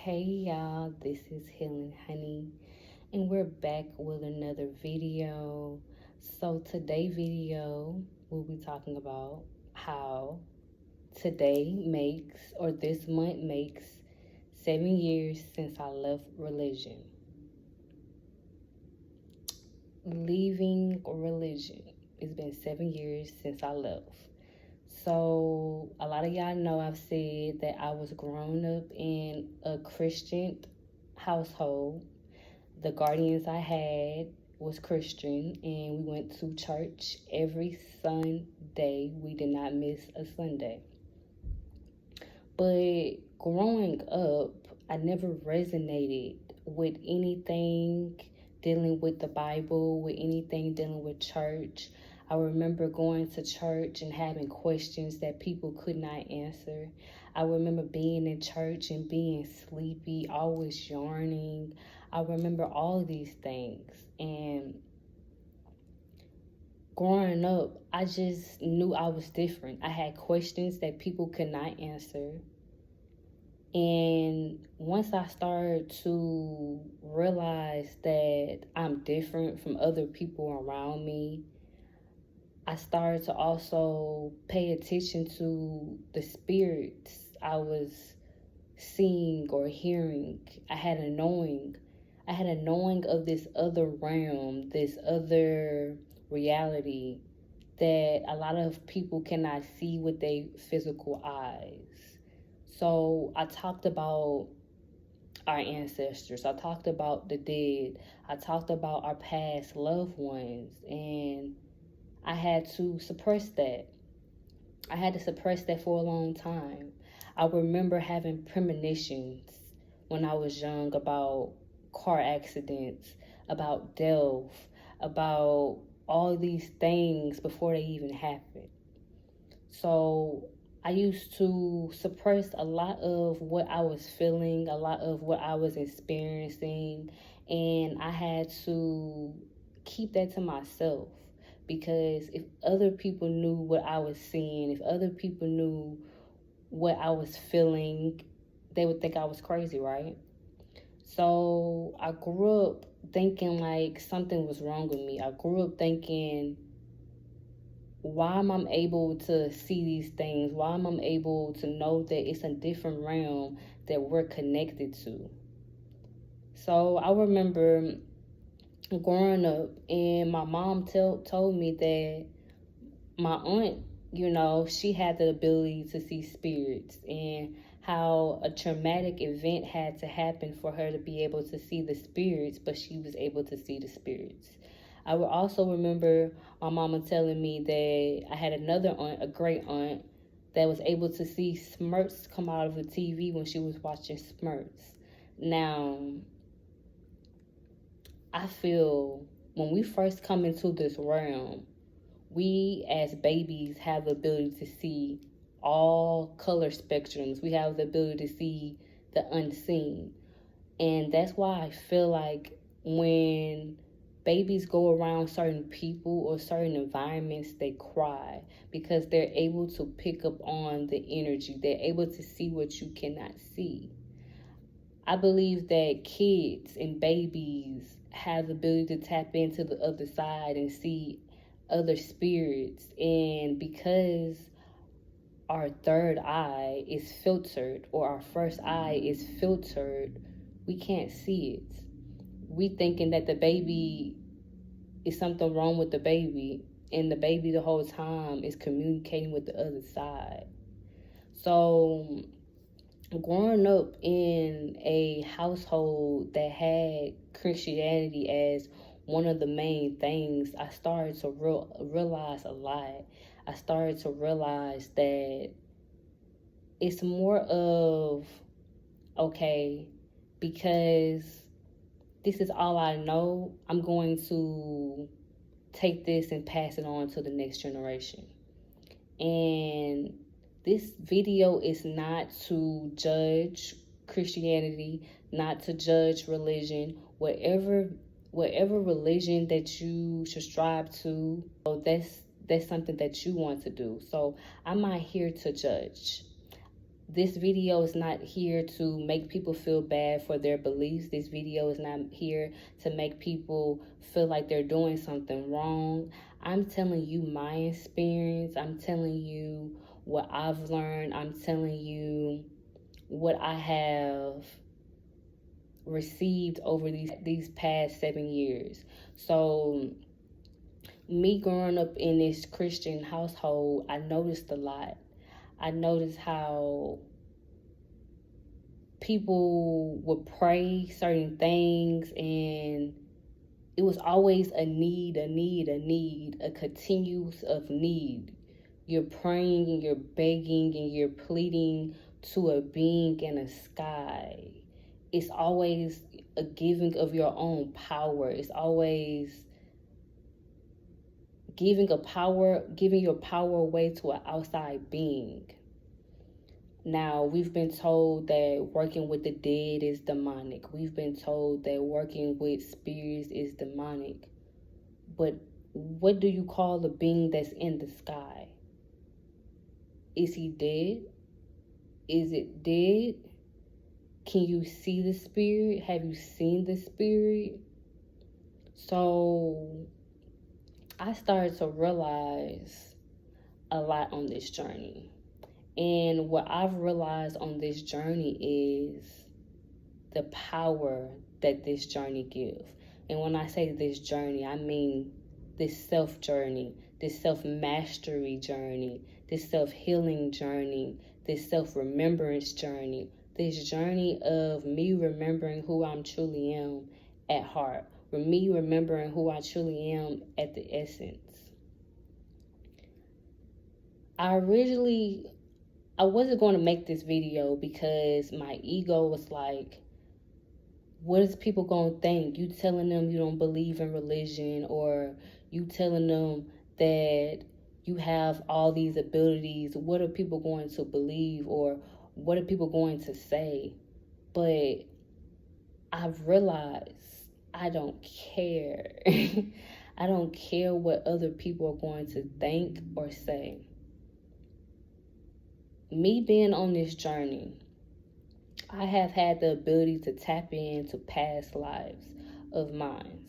Hey y'all, this is Healing Honey, and we're back with another video. So today's video, we'll be talking about how today makes, or this month makes, 7 years since I left religion. Leaving religion. It's been 7 years since I left. So a lot of y'all know I've said that I was grown up in a Christian household. The guardians I had was Christian, and we went to church every Sunday. We did not miss a Sunday. But growing up, I never resonated with anything dealing with the Bible, with anything dealing with church. I remember going to church and having questions that people could not answer. I remember being in church and being sleepy, always yarning. I remember all these things. And growing up, I just knew I was different. I had questions that people could not answer. And once I started to realize that I'm different from other people around me, I started to also pay attention to the spirits I was seeing or hearing. I had a knowing of this other realm, this other reality that a lot of people cannot see with their physical eyes. So I talked about our ancestors. I talked about the dead. I talked about our past loved ones. And I had to suppress that. I had to suppress that for a long time. I remember having premonitions when I was young about car accidents, about death, about all these things before they even happened. So I used to suppress a lot of what I was feeling, a lot of what I was experiencing, and I had to keep that to myself. Because if other people knew what I was seeing, if other people knew what I was feeling, they would think I was crazy, right? So I grew up thinking like something was wrong with me. I grew up thinking, why am I able to see these things? Why am I able to know that it's a different realm that we're connected to? So I remember growing up, and my mom told me that my aunt, she had the ability to see spirits, and how a traumatic event had to happen for her to be able to see the spirits, but she was able to see the spirits. I would also remember my mama telling me that I had another aunt, a great aunt, that was able to see Smurfs come out of the TV when she was watching Smurfs. Now, I feel when we first come into this realm, we as babies have the ability to see all color spectrums. We have the ability to see the unseen. And that's why I feel like when babies go around certain people or certain environments, they cry because they're able to pick up on the energy. They're able to see what you cannot see. I believe that kids and babies have the ability to tap into the other side and see other spirits. And because our third eye is filtered, or our first eye is filtered, we can't see it. We thinking that the baby is something wrong with the baby, and the baby the whole time is communicating with the other side. So growing up in a household that had Christianity as one of the main things, I started to realize a lot. I started to realize that it's more of, okay, because this is all I know, I'm going to take this and pass it on to the next generation. And this video is not to judge Christianity, not to judge religion. Whatever religion that you subscribe to, that's something that you want to do. So I'm not here to judge. This video is not here to make people feel bad for their beliefs. This video is not here to make people feel like they're doing something wrong. I'm telling you my experience. I'm telling you what I've learned. I'm telling you what I have received over these past 7 years. So me growing up in this Christian household, I noticed a lot. I noticed how people would pray certain things, and it was always a need, a continuous of need. You're praying and you're begging and you're pleading to a being in the sky. It's always a giving of your own power. It's always giving your power away to an outside being. Now, we've been told that working with the dead is demonic. We've been told that working with spirits is demonic. But what do you call the being that's in the sky? Is he dead? Is it dead? Can you see the spirit? Have you seen the spirit? So I started to realize a lot on this journey. And what I've realized on this journey is the power that this journey gives. And when I say this journey, I mean this self-journey, this self-mastery journey, this self-healing journey, this self-remembrance journey, this journey of me remembering who I truly am at heart, for me remembering who I truly am at the essence. I wasn't going to make this video because my ego was like, what is people going to think? You telling them you don't believe in religion, or you telling them that you have all these abilities. What are people going to believe, or what are people going to say? But I've realized I don't care. I don't care what other people are going to think or say. Me being on this journey, I have had the ability to tap into past lives of mine.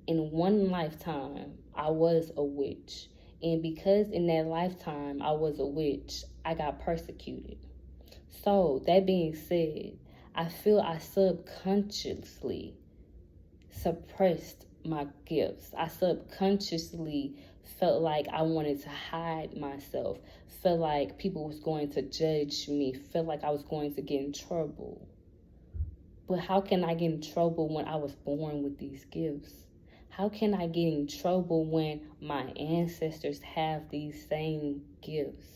In one lifetime, I was a witch. And because in that lifetime I was a witch, I got persecuted. So, that being said, I feel I subconsciously suppressed my gifts. I subconsciously felt like I wanted to hide myself, felt like people was going to judge me, felt like I was going to get in trouble. But how can I get in trouble when I was born with these gifts? How can I get in trouble when my ancestors have these same gifts?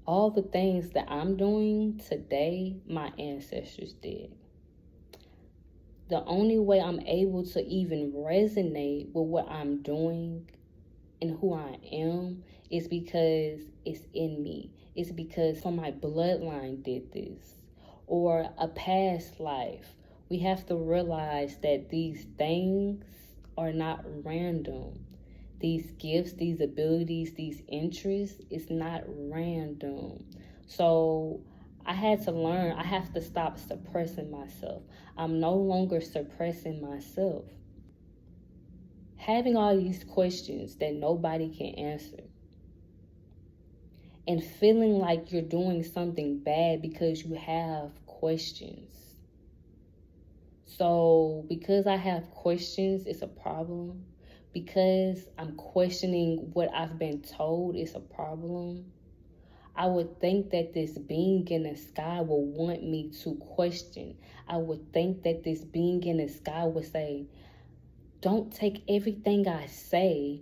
All the things that I'm doing today, my ancestors did. The only way I'm able to even resonate with what I'm doing and who I am is because it's in me. It's because my bloodline did this, or a past life. We have to realize that these things are not random. These gifts, these abilities, these interests, it's not random. So I had to learn, I have to stop suppressing myself. I'm no longer suppressing myself. Having all these questions that nobody can answer, and feeling like you're doing something bad because you have questions. So because I have questions, it's a problem. Because I'm questioning what I've been told, it's a problem. I would think that this being in the sky will want me to question. I would think that this being in the sky would say, don't take everything I say,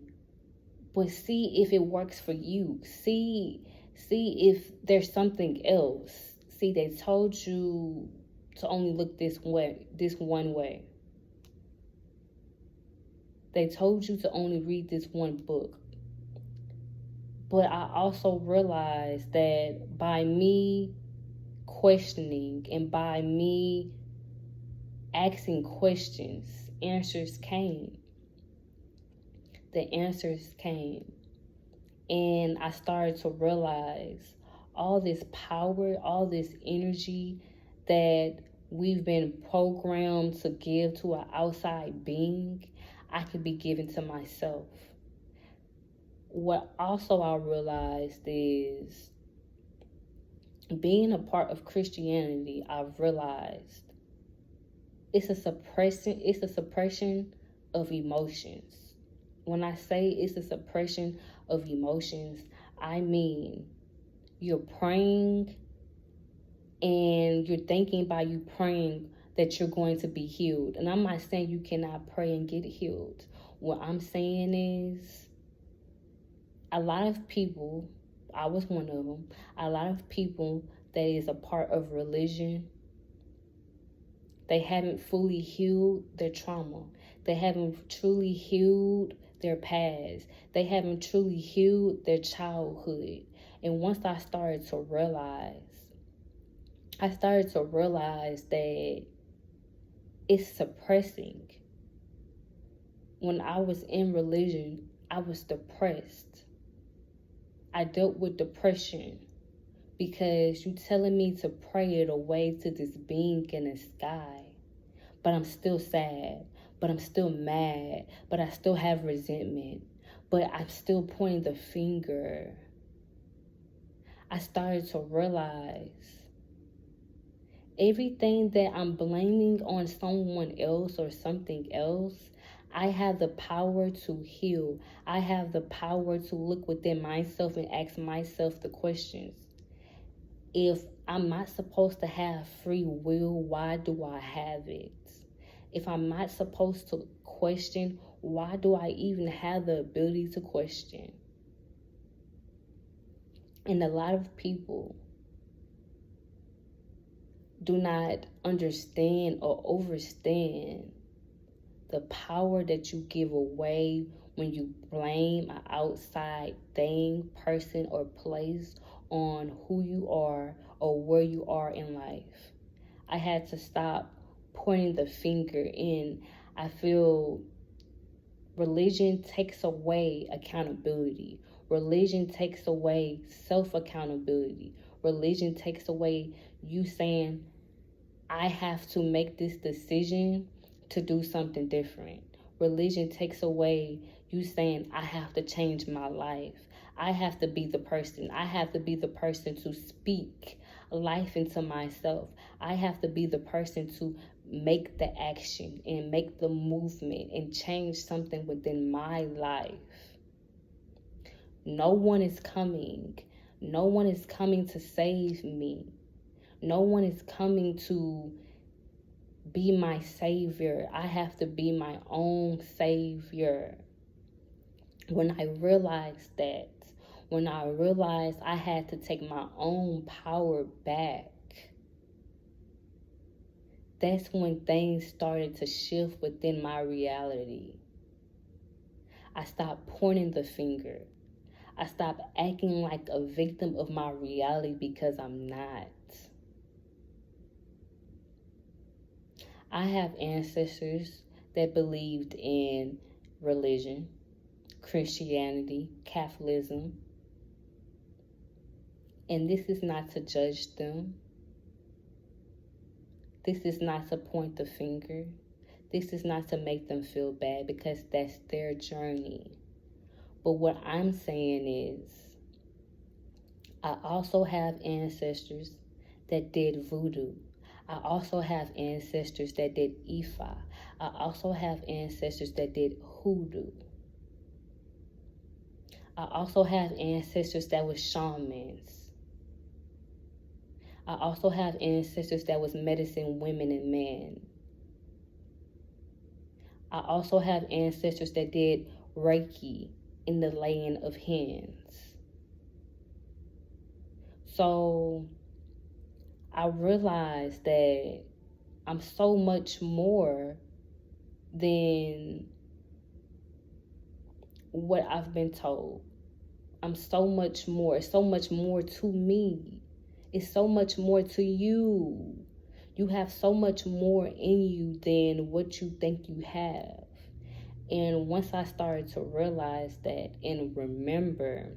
but see if it works for you. See if there's something else. See, they told you to only look this one way. They told you to only read this one book. But I also realized that by me questioning and by me asking questions, answers came. The answers came. And I started to realize all this power, all this energy that we've been programmed to give to an outside being, I could be giving to myself. What also I realized is being a part of Christianity, I've realized it's a suppression of emotions. When I say it's a suppression of emotions, I mean you're praying and you're thinking by you praying that you're going to be healed. And I'm not saying you cannot pray and get healed. What I'm saying is a lot of people, I was one of them, a lot of people that is a part of religion, they haven't fully healed their trauma. They haven't truly healed their past. They haven't truly healed their childhood. And once I started to realize that it's suppressing. When I was in religion, I was depressed. I dealt with depression because you telling me to pray it away to this being in the sky. But I'm still sad. But I'm still mad. But I still have resentment. But I'm still pointing the finger. I started to realize everything that I'm blaming on someone else or something else, I have the power to heal. I have the power to look within myself and ask myself the questions. If I'm not supposed to have free will, why do I have it? If I'm not supposed to question, why do I even have the ability to question? And a lot of people do not understand or overstand the power that you give away when you blame an outside thing, person, or place on who you are or where you are in life. I had to stop pointing the finger in. I feel religion takes away accountability. Religion takes away self-accountability. Religion takes away you saying, I have to make this decision to do something different. Religion takes away you saying, I have to change my life. I have to be the person. I have to be the person to speak life into myself. I have to be the person to make the action and make the movement and change something within my life. No one is coming. No one is coming to save me. No one is coming to be my savior. I have to be my own savior. When I realized that, when I realized I had to take my own power back, that's when things started to shift within my reality. I stopped pointing the finger. I stopped acting like a victim of my reality because I'm not. I have ancestors that believed in religion, Christianity, Catholicism. And this is not to judge them. This is not to point the finger. This is not to make them feel bad because that's their journey. But what I'm saying is, I also have ancestors that did voodoo. I also have ancestors that did Ifa. I also have ancestors that did hoodoo. I also have ancestors that was shamans. I also have ancestors that was medicine women and men. I also have ancestors that did Reiki in the laying of hands. So I realized that I'm so much more than what I've been told. I'm so much more. It's so much more to me. It's so much more to you. You have so much more in you than what you think you have. And once I started to realize that and remember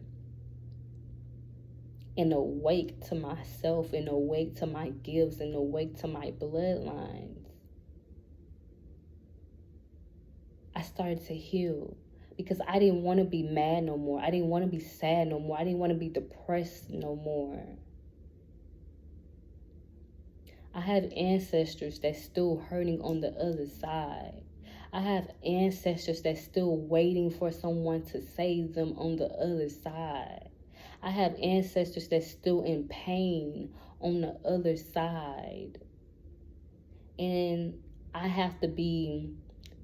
and awake to myself and awake to my gifts and awake to my bloodlines, I started to heal because I didn't want to be mad no more. I didn't want to be sad no more. I didn't want to be depressed no more. I have ancestors that's still hurting on the other side. I have ancestors that's still waiting for someone to save them on the other side. I have ancestors that's still in pain on the other side. And I have to be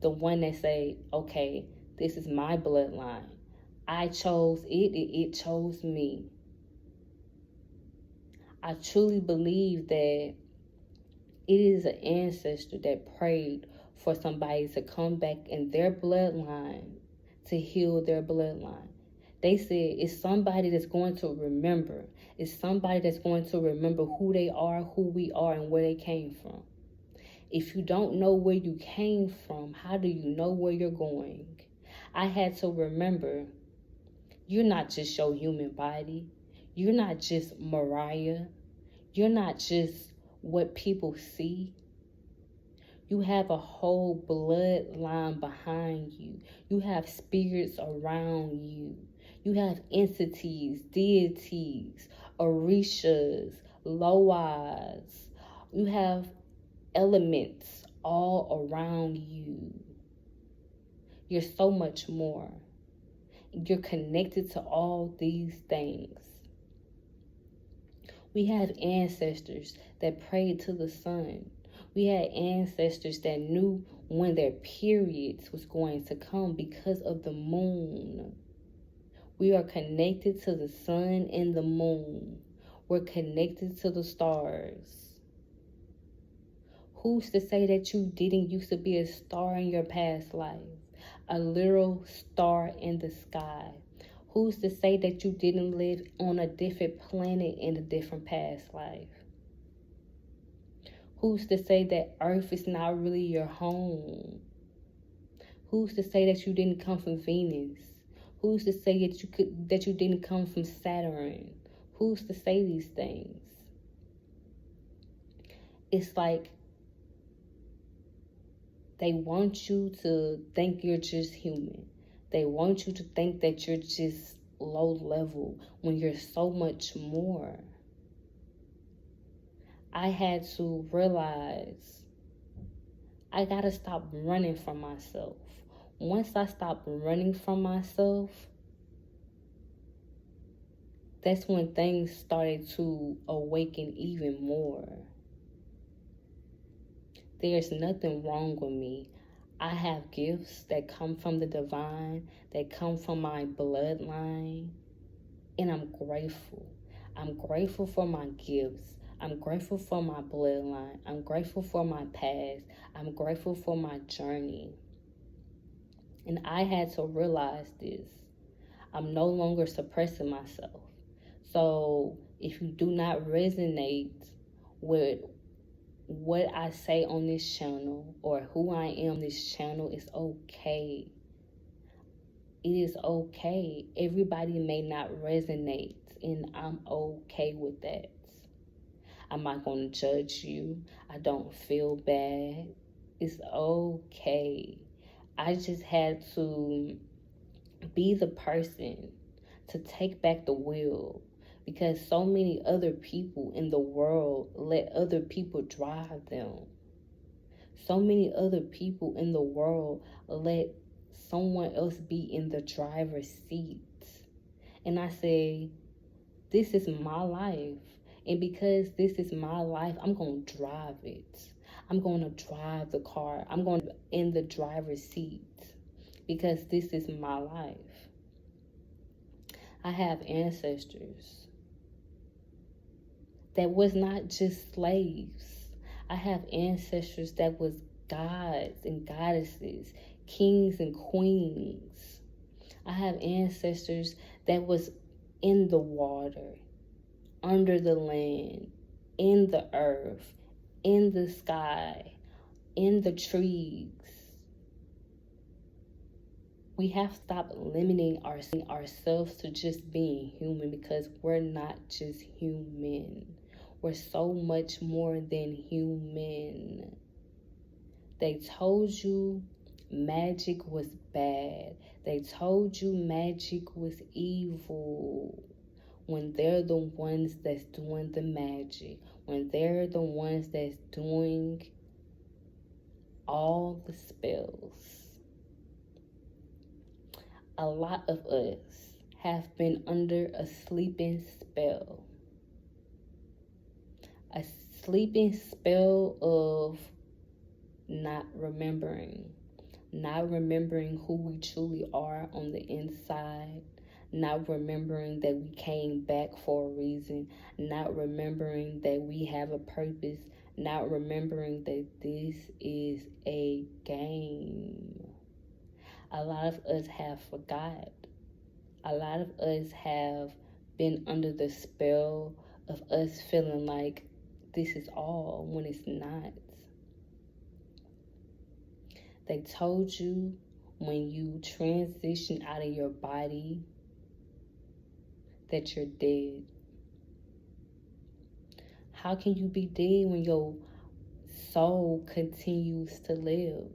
the one that say, okay, this is my bloodline. I chose it chose me. I truly believe that it is an ancestor that prayed for somebody to come back in their bloodline to heal their bloodline. They said it's somebody that's going to remember. It's somebody that's going to remember who they are, who we are, and where they came from. If you don't know where you came from, how do you know where you're going? I had to remember, you're not just your human body. You're not just Mariah. You're not just what people see. You have a whole bloodline behind you. You have spirits around you. You have entities, deities, orishas, loas. You have elements all around you. You're so much more. You're connected to all these things. We have ancestors that prayed to the sun. We had ancestors that knew when their periods was going to come because of the moon. We are connected to the sun and the moon. We're connected to the stars. Who's to say that you didn't used to be a star in your past life? A literal star in the sky. Who's to say that you didn't live on a different planet in a different past life? Who's to say that Earth is not really your home? Who's to say that you didn't come from Venus? Who's to say that you didn't come from Saturn? Who's to say these things? It's like they want you to think you're just human. They want you to think that you're just low level when you're so much more. I had to realize I gotta stop running from myself. Once I stopped running from myself, that's when things started to awaken even more. There's nothing wrong with me. I have gifts that come from the divine, that come from my bloodline, and I'm grateful. I'm grateful for my gifts. I'm grateful for my bloodline. I'm grateful for my past. I'm grateful for my journey. And I had to realize this. I'm no longer suppressing myself. So if you do not resonate with what I say on this channel or who I am on this channel, it's okay. It is okay. Everybody may not resonate, and I'm okay with that. I'm not going to judge you. I don't feel bad. It's okay. I just had to be the person to take back the wheel, because so many other people in the world let other people drive them. So many other people in the world let someone else be in the driver's seat. And I say, this is my life. And because this is my life, I'm going to drive it. I'm going to drive the car. I'm going to be in the driver's seat because this is my life. I have ancestors that was not just slaves. I have ancestors that was gods and goddesses, kings and queens. I have ancestors that was in the water, under the land, in the earth, in the sky, in the trees. We have to stop limiting ourselves to just being human, because we're not just human. We're so much more than human. They told you magic was bad. They told you magic was evil. When they're the ones that's doing the magic, when they're the ones that's doing all the spells. A lot of us have been under a sleeping spell. A sleeping spell of not remembering who we truly are on the inside, not remembering that we came back for a reason, not remembering that we have a purpose, not remembering that this is a game. A lot of us have forgot. A lot of us have been under the spell of us feeling like this is all, when it's not. They told you when you transition out of your body that you're dead. How can you be dead when your soul continues to live?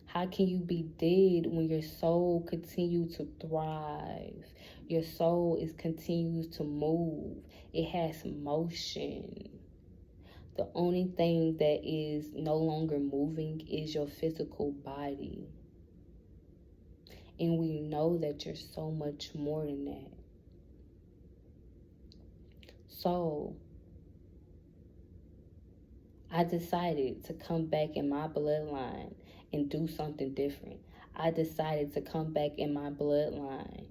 How can you be dead when your soul continues to thrive? Your soul continues to move. It has motion. The only thing that is no longer moving is your physical body. And we know that you're so much more than that. So, I decided to come back in my bloodline and do something different. I decided to come back in my bloodline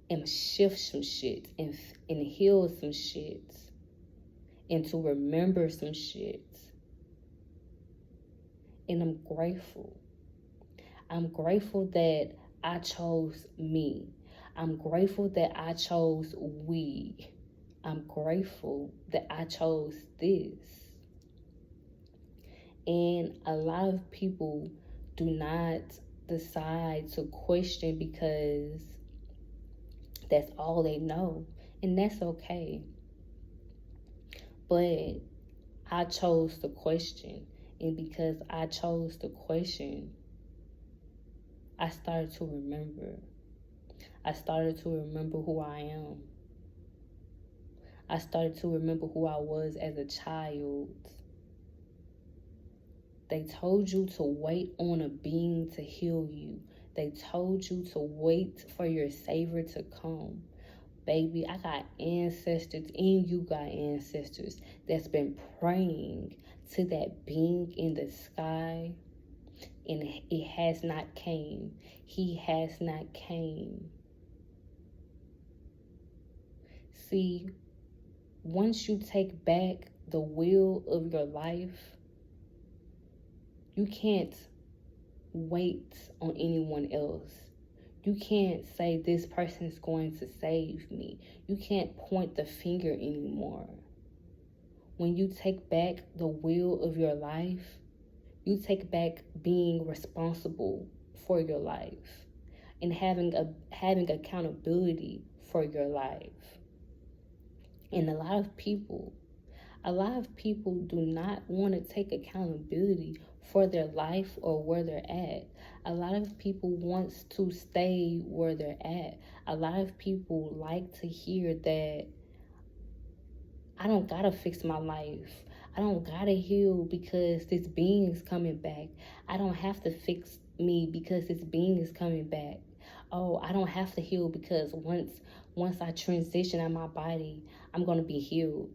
and shift some shit and heal some shit and to remember some shit. And I'm grateful. I'm grateful that I chose me. I'm grateful that I chose we. I'm grateful that I chose this. And a lot of people do not decide to question because that's all they know. And that's okay. But I chose to question. And because I chose to question, I started to remember. I started to remember who I am. I started to remember who I was as a child. They told you to wait on a being to heal you. They told you to wait for your savior to come. Baby, I got ancestors and you got ancestors that's been praying to that being in the sky, and it has not came. He has not came. See, once you take back the will of your life, you can't wait on anyone else. You can't say this person is going to save me. You can't point the finger anymore. When you take back the will of your life, you take back being responsible for your life and having accountability for your life. And a lot of people do not want to take accountability for their life or where they're at. A lot of people wants to stay where they're at. A lot of people like to hear that I don't gotta fix my life. I don't gotta heal because this being is coming back. I don't have to fix me because this being is coming back. Oh, I don't have to heal because once I transition out of my body, I'm gonna be healed.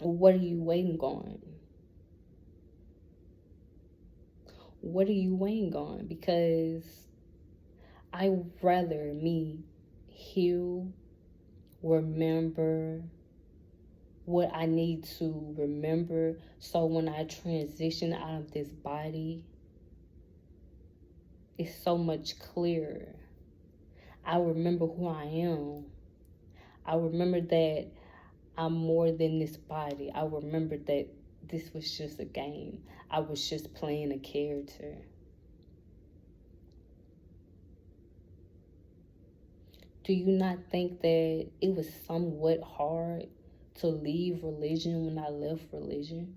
What are you waiting on? What are you waiting on? Because I rather me heal, remember what I need to remember, so when I transition out of this body, it's so much clearer. I remember who I am. I remember that I'm more than this body. I remember that this was just a game. I was just playing a character. Do you not think that it was somewhat hard to leave religion when I left religion?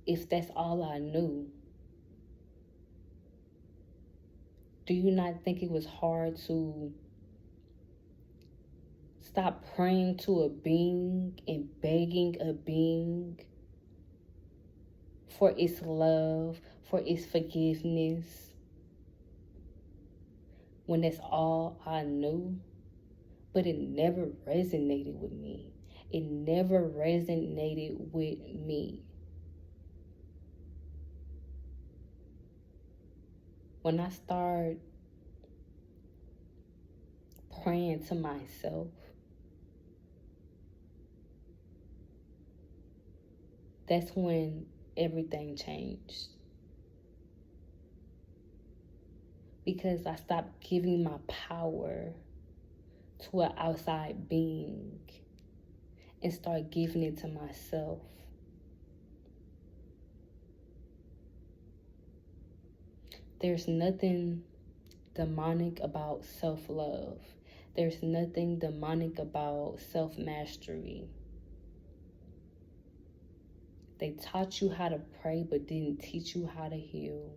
If that's all I knew. Do you not think it was hard to stop praying to a being and begging a being for its love, for its forgiveness, when that's all I knew? But it never resonated with me. It never resonated with me. When I start praying to myself, that's when everything changed. Because I stopped giving my power to an outside being and start giving it to myself. There's nothing demonic about self-love. There's nothing demonic about self-mastery. They taught you how to pray but didn't teach you how to heal.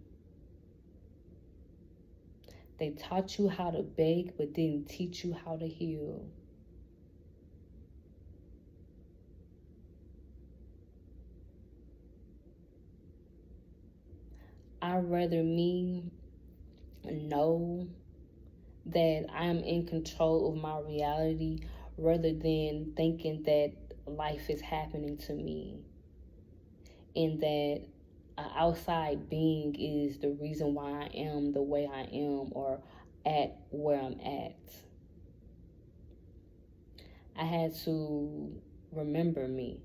They taught you how to beg but didn't teach you how to heal. I'd rather me know that I'm in control of my reality rather than thinking that life is happening to me and that an outside being is the reason why I am the way I am or at where I'm at. I had to remember me.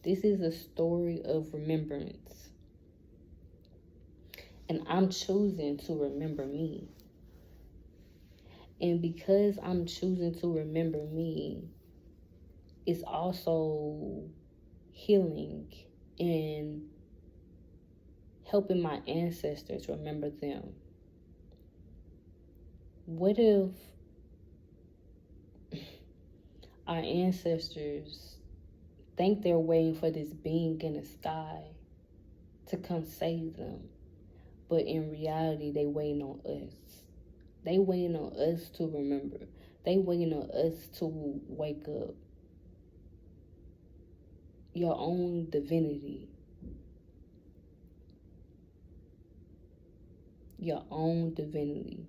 This is a story of remembrance. And I'm choosing to remember me. And because I'm choosing to remember me, it's also healing and helping my ancestors remember them. What if our ancestors think they're waiting for this being in the sky to come save them, but in reality, they waiting on us. They waiting on us to remember. They waiting on us to wake up. Your own divinity. Your own divinity.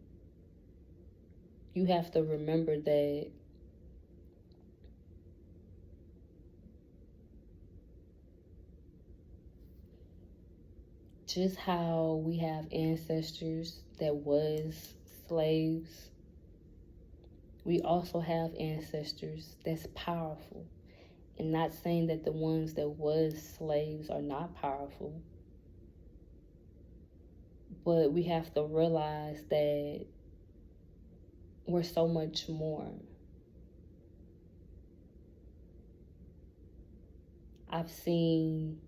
You have to remember that just how we have ancestors that was slaves, we also have ancestors that's powerful. And not saying that the ones that was slaves are not powerful, but we have to realize that we're so much more. I've seen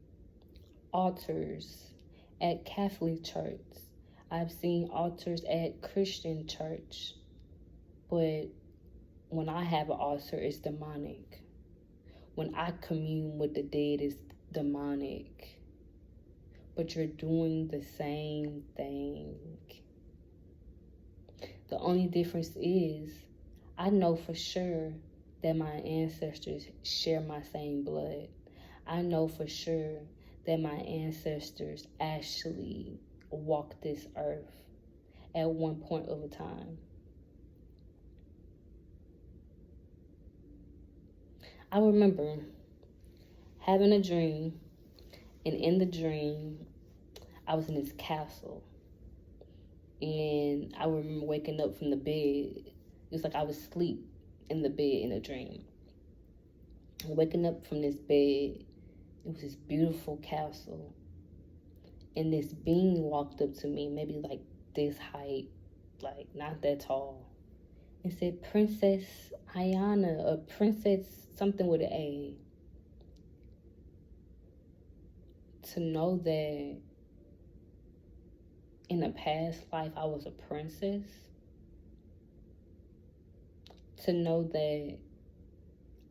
altars at Catholic church. I've seen altars at Christian church. But when I have an altar, it's demonic. When I commune with the dead, it's demonic. But you're doing the same thing. The only difference is I know for sure that my ancestors share my same blood. I know for sure that my ancestors actually walked this earth at one point of a time. I remember having a dream, and in the dream, I was in this castle. And I remember waking up from the bed. It was like I was asleep in the bed in a dream. Waking up from this bed, it was this beautiful castle. And this being walked up to me, maybe like this height, like not that tall, and said, Princess Ayana, or Princess something with an A. to know that in a past life I was a princess, to know that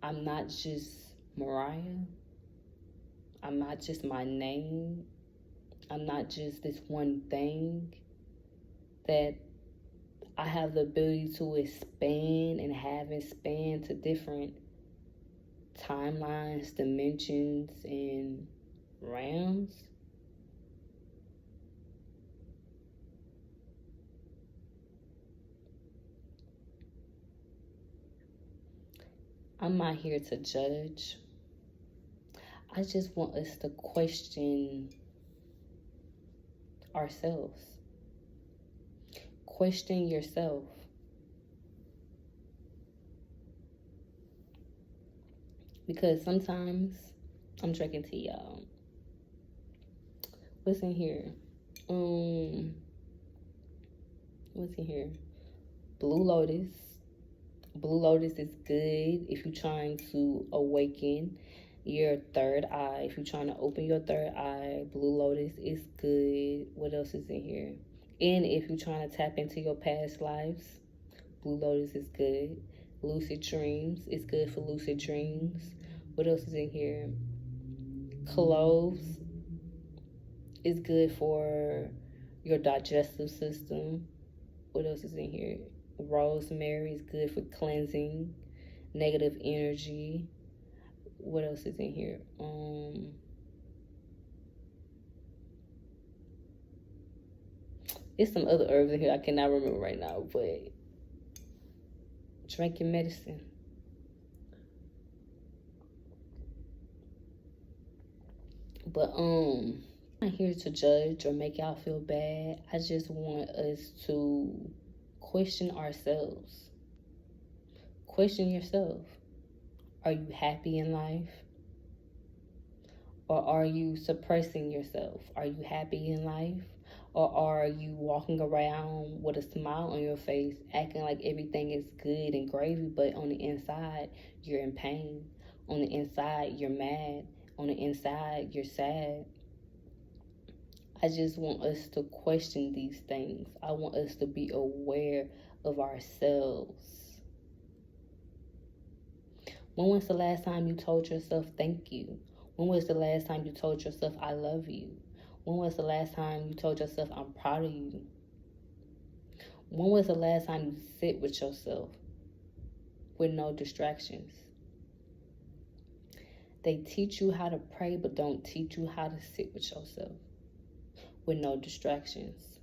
I'm not just Mariah, I'm not just my name, I'm not just this one thing, that I have the ability to expand and have expand to different timelines, dimensions, and realms. I'm not here to judge. I just want us to question ourselves. Question yourself. Because sometimes I'm drinking tea, y'all. What's in here? What's in here? Blue Lotus. Blue Lotus is good if you're trying to awaken your third eye. If you're trying to open your third eye, Blue Lotus is good. What else is in here? And if you're trying to tap into your past lives, Blue Lotus is good. Lucid Dreams is good for lucid dreams. What else is in here? Cloves is good for your digestive system. What else is in here? Rosemary is good for cleansing negative energy. What else is in here? It's some other herbs in here I cannot remember right now, but drink your medicine. But I'm not here to judge or make y'all feel bad. I just want us to question ourselves. Question yourself. Are you happy in life? Or are you suppressing yourself? Are you happy in life? Or are you walking around with a smile on your face, acting like everything is good and gravy, but on the inside, you're in pain. On the inside, you're mad. On the inside, you're sad. I just want us to question these things. I want us to be aware of ourselves. When was the last time you told yourself thank you? When was the last time you told yourself I love you? When was the last time you told yourself I'm proud of you? When was the last time you sit with yourself with no distractions? They teach you how to pray, but don't teach you how to sit with yourself with no distractions.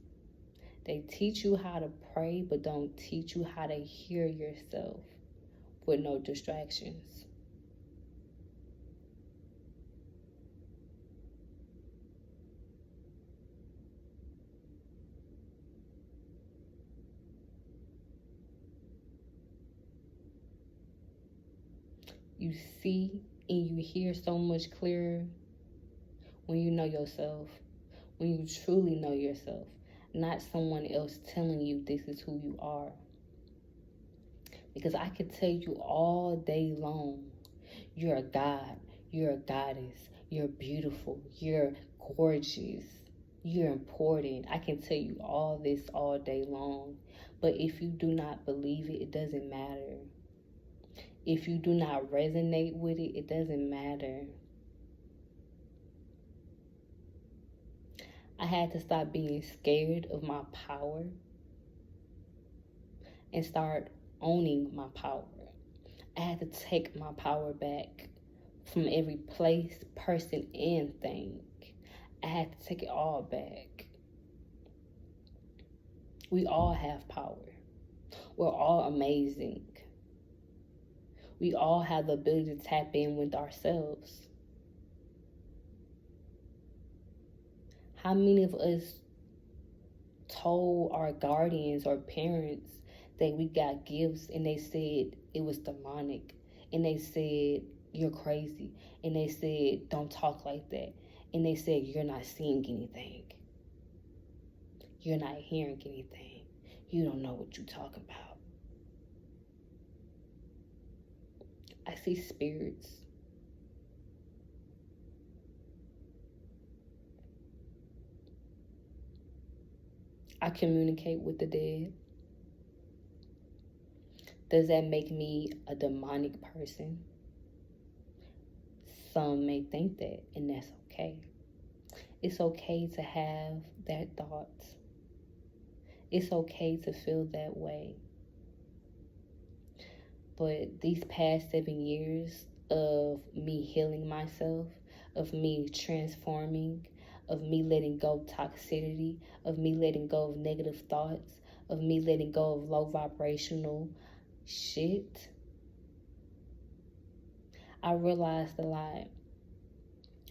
They teach you how to pray, but don't teach you how to hear yourself with no distractions. You see and you hear so much clearer when you know yourself, when you truly know yourself, not someone else telling you this is who you are. Because I could tell you all day long, you're a god, you're a goddess, you're beautiful, you're gorgeous, you're important. I can tell you all this all day long. But if you do not believe it, it doesn't matter. If you do not resonate with it, it doesn't matter. I had to stop being scared of my power and start owning my power. I had to take my power back from every place, person, and thing. I had to take it all back. We all have power. We're all amazing. We all have the ability to tap in with ourselves. How many of us told our guardians or parents that we got gifts and they said it was demonic, and they said you're crazy, and they said don't talk like that, and they said you're not seeing anything, you're not hearing anything, you don't know what you're talking about? I see spirits. I communicate with the dead. Does that make me a demonic person? Some may think that, and that's okay. It's okay to have that thoughts. It's okay to feel that way. But these past 7 years of me healing myself, of me transforming, of me letting go of toxicity, of me letting go of negative thoughts, of me letting go of low vibrational shit, I realized a lot.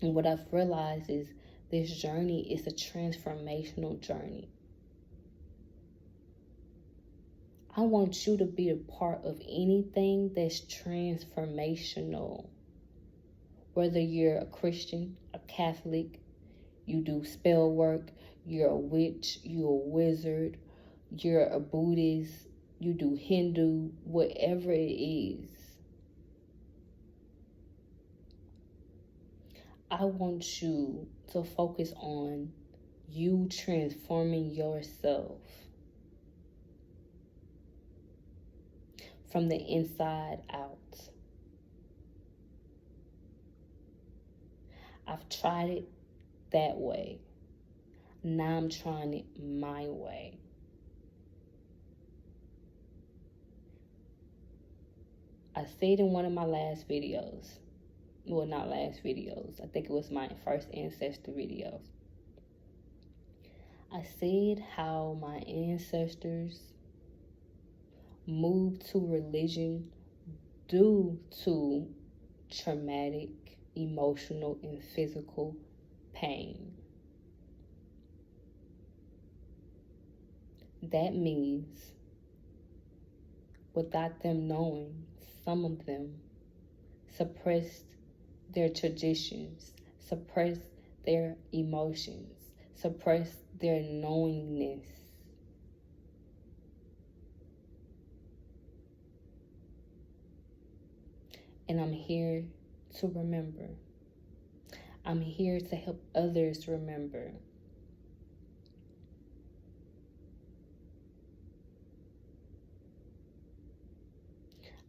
And what I've realized is this journey is a transformational journey. I want you to be a part of anything that's transformational. Whether you're a Christian, a Catholic, you do spell work, you're a witch, you're a wizard, you're a Buddhist, you do Hindu, whatever it is. I want you to focus on you transforming yourself from the inside out. I've tried it that way. Now I'm trying it my way. I said in one of my last videos, well, not last videos, I think it was my first ancestor video. I said how my ancestors moved to religion due to traumatic, emotional, and physical pain. That means, without them knowing, some of them suppressed their traditions, suppressed their emotions, suppressed their knowingness. And I'm here to remember. I'm here to help others remember.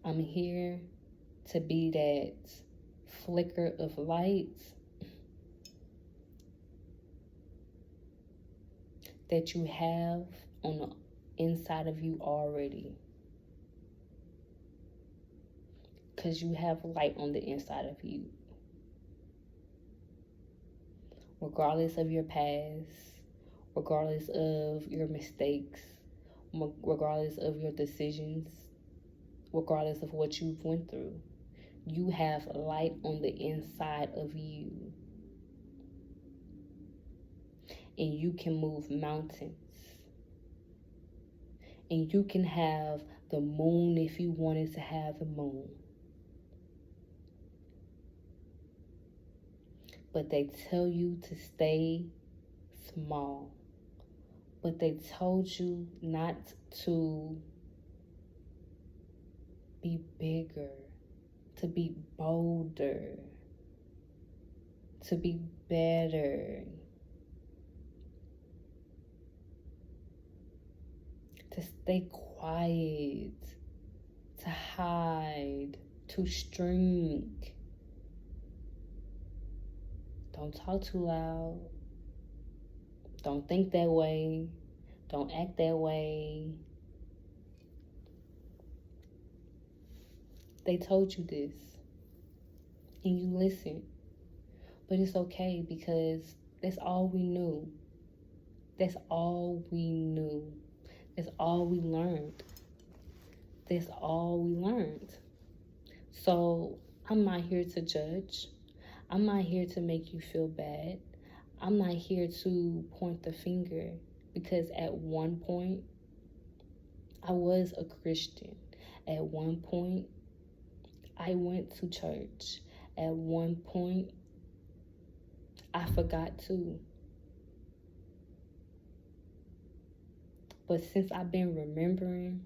I'm here to be that flicker of light that you have on the inside of you already. Because you have light on the inside of you. Regardless of your past, regardless of your mistakes, regardless of your decisions, regardless of what you've went through, you have light on the inside of you. And you can move mountains. And you can have the moon if you wanted to have the moon. But they tell you to stay small. But they told you not to be bigger, to be bolder, to be better, to stay quiet, to hide, to shrink. Don't talk too loud. Don't think that way. Don't act that way. They told you this. And you listened. But it's okay because that's all we knew. That's all we knew. That's all we learned. That's all we learned. So I'm not here to judge. I'm not here to make you feel bad. I'm not here to point the finger, because at one point, I was a Christian. At one point, I went to church. At one point, I forgot to. But since I've been remembering,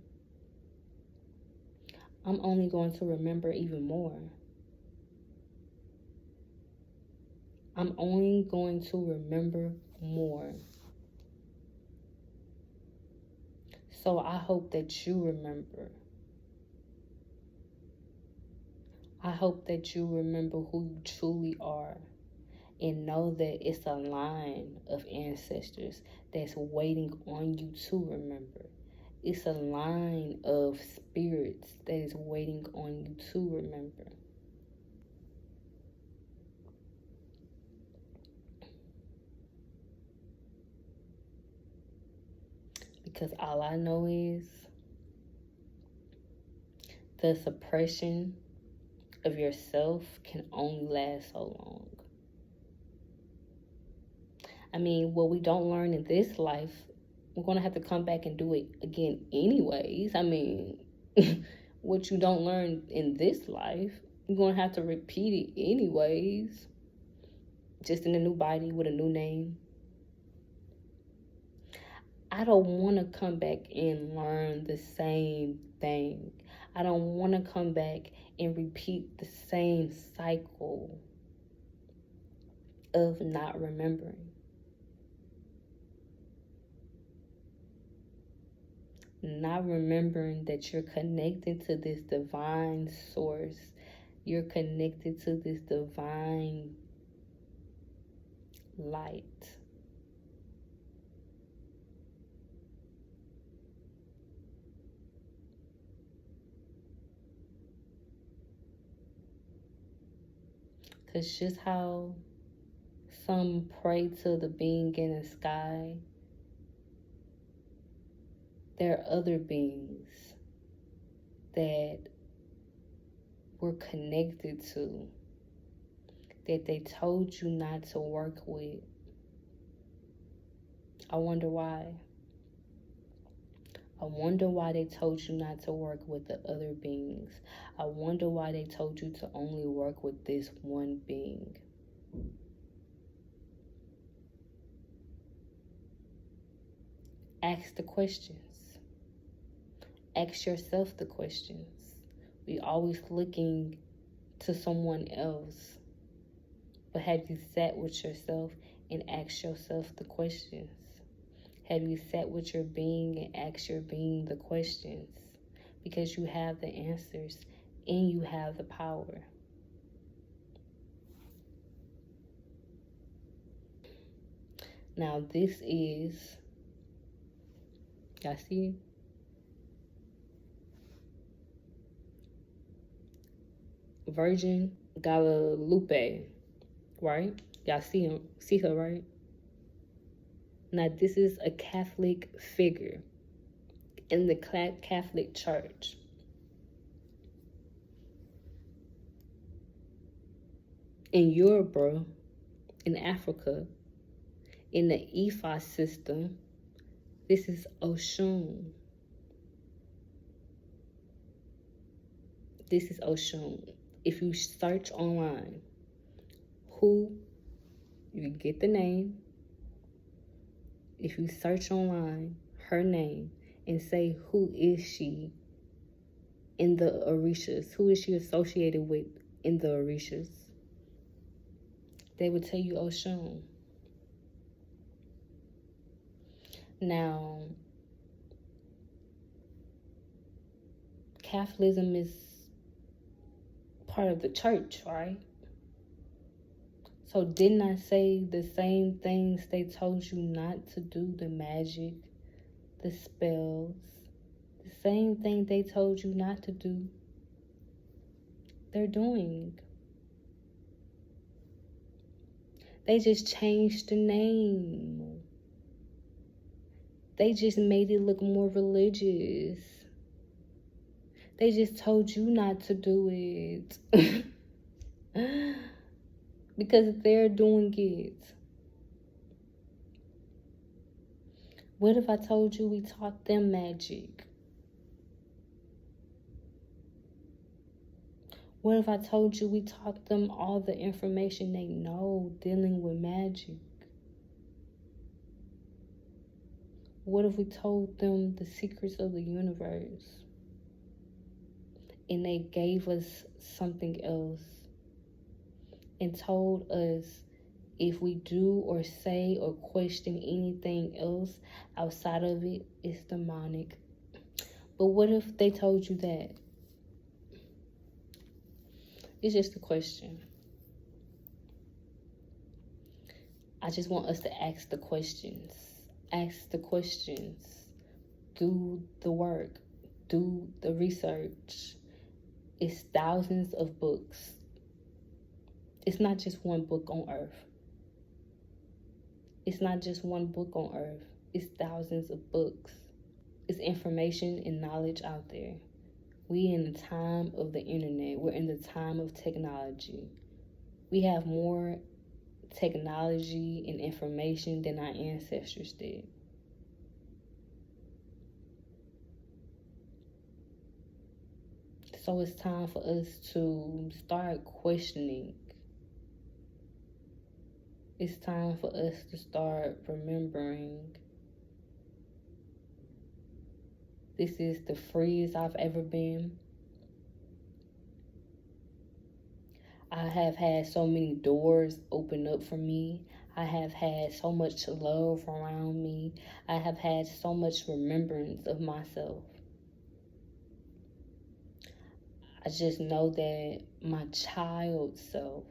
I'm only going to remember even more. I'm only going to remember more. So I hope that you remember. I hope that you remember who you truly are and know that it's a line of ancestors that's waiting on you to remember. It's a line of spirits that is waiting on you to remember. Because all I know is the suppression of yourself can only last so long. I mean, what we don't learn in this life, we're going to have to come back and do it again anyways. I mean, what you don't learn in this life, you're going to have to repeat it anyways. Just in a new body with a new name. I don't want to come back and learn the same thing. I don't want to come back and repeat the same cycle of not remembering. Not remembering that you're connected to this divine source. You're connected to this divine light. Because just how some pray to the being in the sky, there are other beings that we're connected to that they told you not to work with. I wonder why. I wonder why they told you not to work with the other beings. I wonder why they told you to only work with this one being. Ask the questions. Ask yourself the questions. We always looking to someone else. But have you sat with yourself and asked yourself the questions? Have you sat with your being and asked your being the questions? Because you have the answers and you have the power. Now this is, y'all see? Virgin Guadalupe, right? Y'all see her, right? Now this is a Catholic figure in the Catholic Church. In Europe, in Africa, in the Ifa system, this is Oshun. This is Oshun. If you search online, you get the name. If you search online, her name, and say, who is she in the Orishas? Who is she associated with in the Orishas? They would tell you Oshun. Now, Catholicism is part of the church, right? So didn't I say the same things they told you not to do, the magic, the spells, the same thing they told you not to do, they're doing. They just changed the name. They just made it look more religious. They just told you not to do it. Because they're doing it. What if I told you we taught them magic? What if I told you we taught them all the information they know dealing with magic? What if we told them the secrets of the universe and they gave us something else and told us if we do or say or question anything else outside of it, it's demonic? But what if they told you that? It's just a question. I just want us to ask the questions. Ask the questions. Do the work. Do the research. It's thousands of books. It's not just one book on earth. It's not just one book on earth. It's thousands of books. It's information and knowledge out there. We in the time of the internet. We're in the time of technology. We have more technology and information than our ancestors did. So it's time for us to start questioning. It's time for us to start remembering. This is the freest I've ever been. I have had so many doors open up for me. I have had so much love around me. I have had so much remembrance of myself. I just know that my child self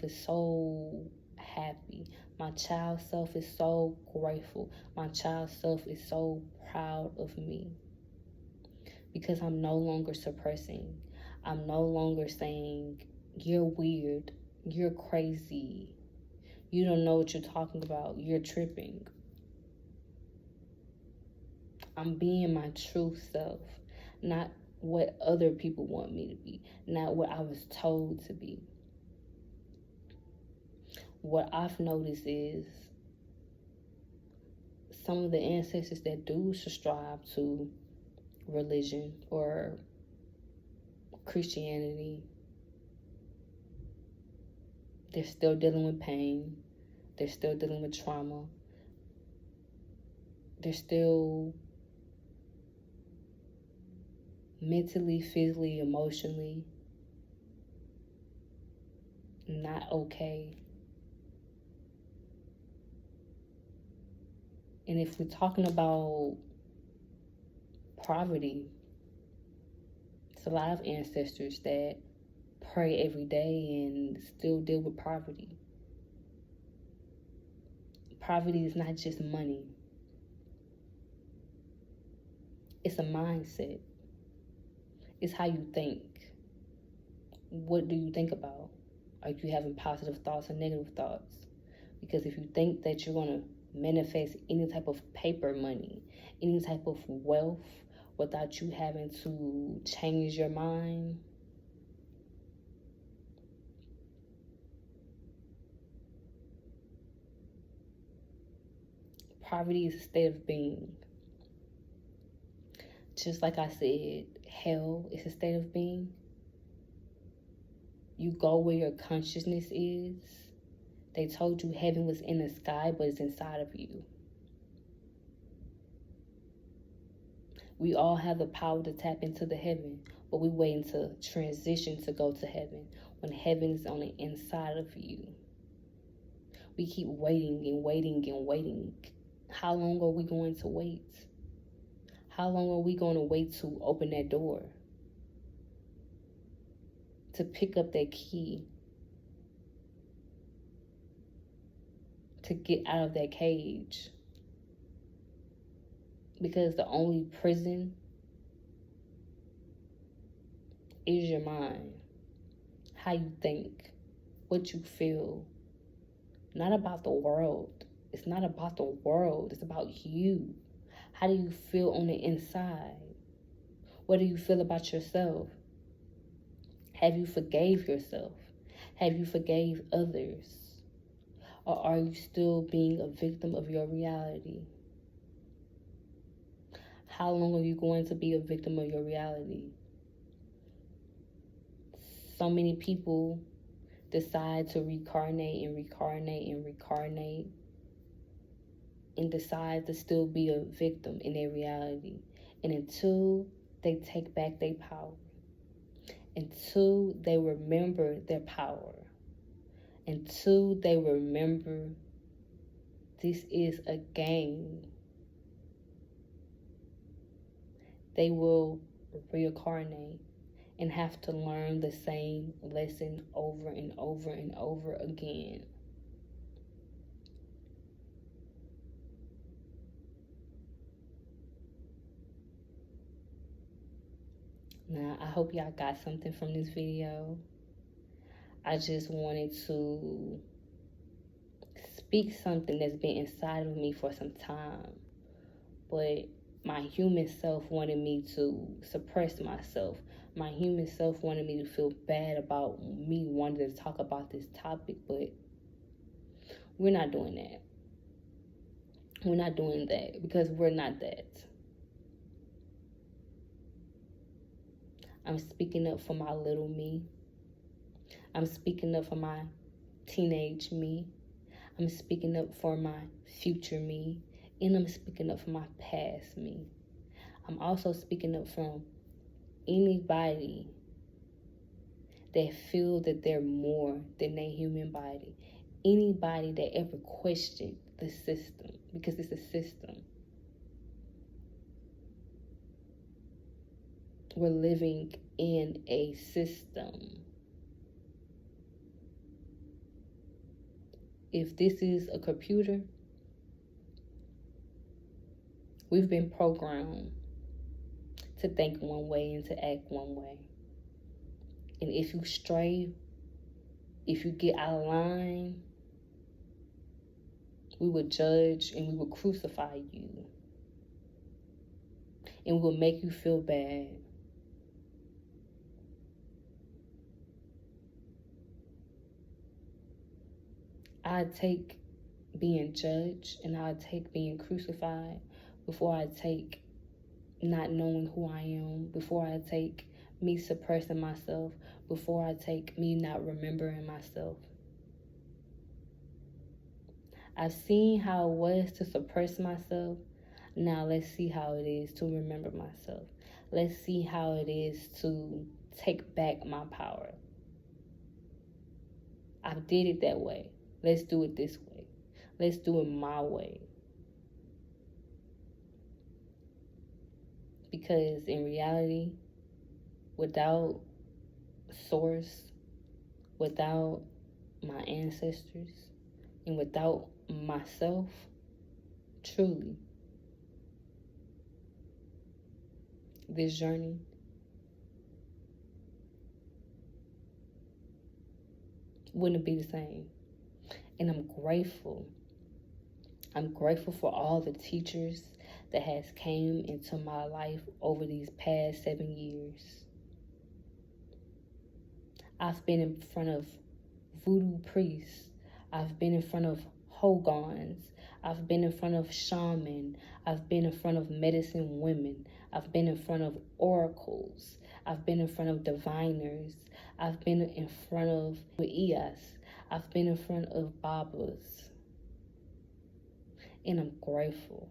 is so happy. My child self is so grateful. My child self is so proud of me. Because I'm no longer suppressing. I'm no longer saying, you're weird, you're crazy, you don't know what you're talking about, you're tripping. I'm being my true self, not what other people want me to be, not what I was told to be. What I've noticed is some of the ancestors that do subscribe to religion or Christianity, they're still dealing with pain. They're still dealing with trauma. They're still mentally, physically, emotionally not okay. And if we're talking about poverty, it's a lot of ancestors that pray every day and still deal with poverty. Poverty is not just money. It's a mindset. It's how you think. What do you think about? Are you having positive thoughts or negative thoughts? Because if you think that you're going to manifest any type of paper money, any type of wealth without you having to change your mind, poverty is a state of being. Just like I said, hell is a state of being. You go where your consciousness is. They told you heaven was in the sky, but it's inside of you. We all have the power to tap into the heaven, but we're waiting to transition to go to heaven when heaven is on the inside of you. We keep waiting and waiting and waiting. How long are we going to wait? How long are we going to wait to open that door? To pick up that key? To get out of that cage? Because the only prison is your mind. How you think. What you feel. Not about the world. It's not about the world. It's about you. How do you feel on the inside? What do you feel about yourself? Have you forgave yourself? Have you forgave others? Or are you still being a victim of your reality? How long are you going to be a victim of your reality? So many people decide to reincarnate and decide to still be a victim in their reality. And until they take back their power, until they remember their power, until they remember this is a game, they will reincarnate and have to learn the same lesson over and over and over again. Now, I hope y'all got something from this video. I just wanted to speak something that's been inside of me for some time, but my human self wanted me to suppress myself. My human self wanted me to feel bad about me wanting to talk about this topic, but we're not doing that. We're not doing that because we're not that. I'm speaking up for my little me. I'm speaking up for my teenage me. I'm speaking up for my future me. And I'm speaking up for my past me. I'm also speaking up from anybody that feel that they're more than their human body. Anybody that ever questioned the system, because it's a system. We're living in a system. If this is a computer, we've been programmed to think one way and to act one way. And if you stray, if you get out of line, we will judge and we will crucify you. And we will make you feel bad. I take being judged and I take being crucified before I take not knowing who I am, before I take me suppressing myself, before I take me not remembering myself. I've seen how it was to suppress myself. Now let's see how it is to remember myself. Let's see how it is to take back my power. I did it that way. Let's do it this way. Let's do it my way. Because in reality, without source, without my ancestors, and without myself, truly, this journey wouldn't be the same. And I'm grateful. I'm grateful for all the teachers that has came into my life over these past 7 years. I've been in front of voodoo priests. I've been in front of hogans. I've been in front of shaman. I've been in front of medicine women. I've been in front of oracles. I've been in front of diviners. I've been in front of Ias. I've been in front of Babas. And I'm grateful.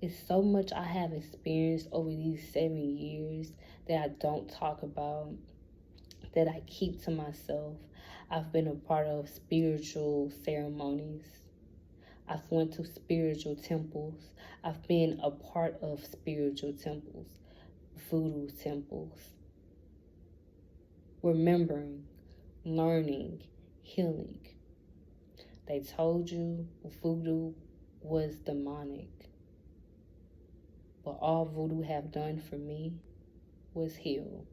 It's so much I have experienced over these 7 years that I don't talk about, that I keep to myself. I've been a part of spiritual ceremonies. I've went to spiritual temples. I've been a part of spiritual temples, voodoo temples. Remembering, learning, healing. They told you voodoo was demonic. But all voodoo have done for me was heal,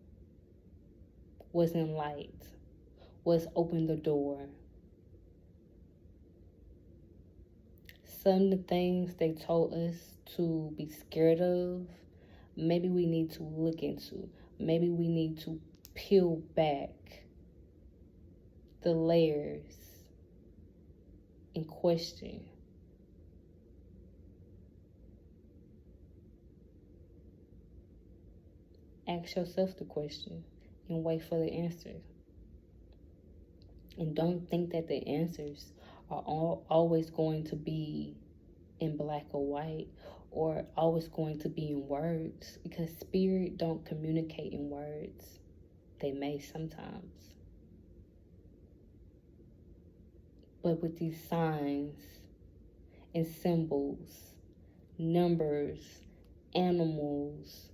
was enlight, was open the door. Some of the things they told us to be scared of, maybe we need to look into. Maybe we need to peel back the layers and question. Ask yourself the question and wait for the answer. And don't think that the answers are always going to be in black or white or always going to be in words, because spirit don't communicate in words. They may sometimes. But with these signs and symbols, numbers, animals,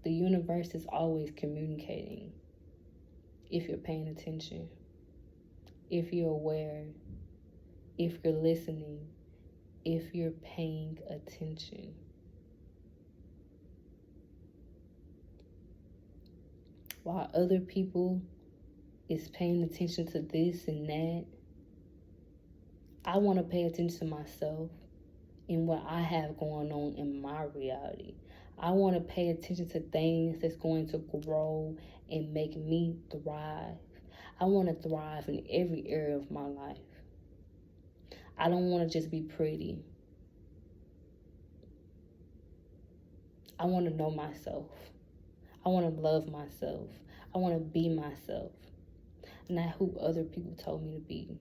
The universe is always communicating if you're paying attention, if you're aware, if you're listening, if you're paying attention. While other people is paying attention to this and that, I want to pay attention to myself and what I have going on in my reality. I want to pay attention to things that's going to grow and make me thrive. I want to thrive in every area of my life. I don't want to just be pretty. I want to know myself. I want to love myself. I want to be myself, not who other people told me to be.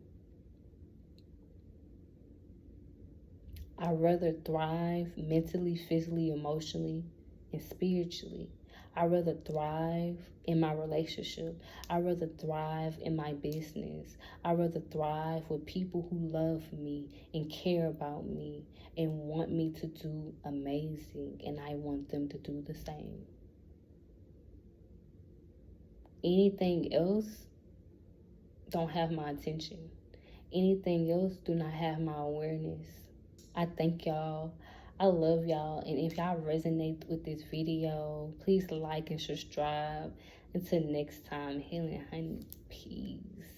I'd rather thrive mentally, physically, emotionally, and spiritually. I'd rather thrive in my relationship. I'd rather thrive in my business. I'd rather thrive with people who love me and care about me and want me to do amazing, and I want them to do the same. Anything else don't have my attention. Anything else do not have my awareness. I thank y'all. I love y'all. And if y'all resonate with this video, please like and subscribe. Until next time, Healing Honey. Peace.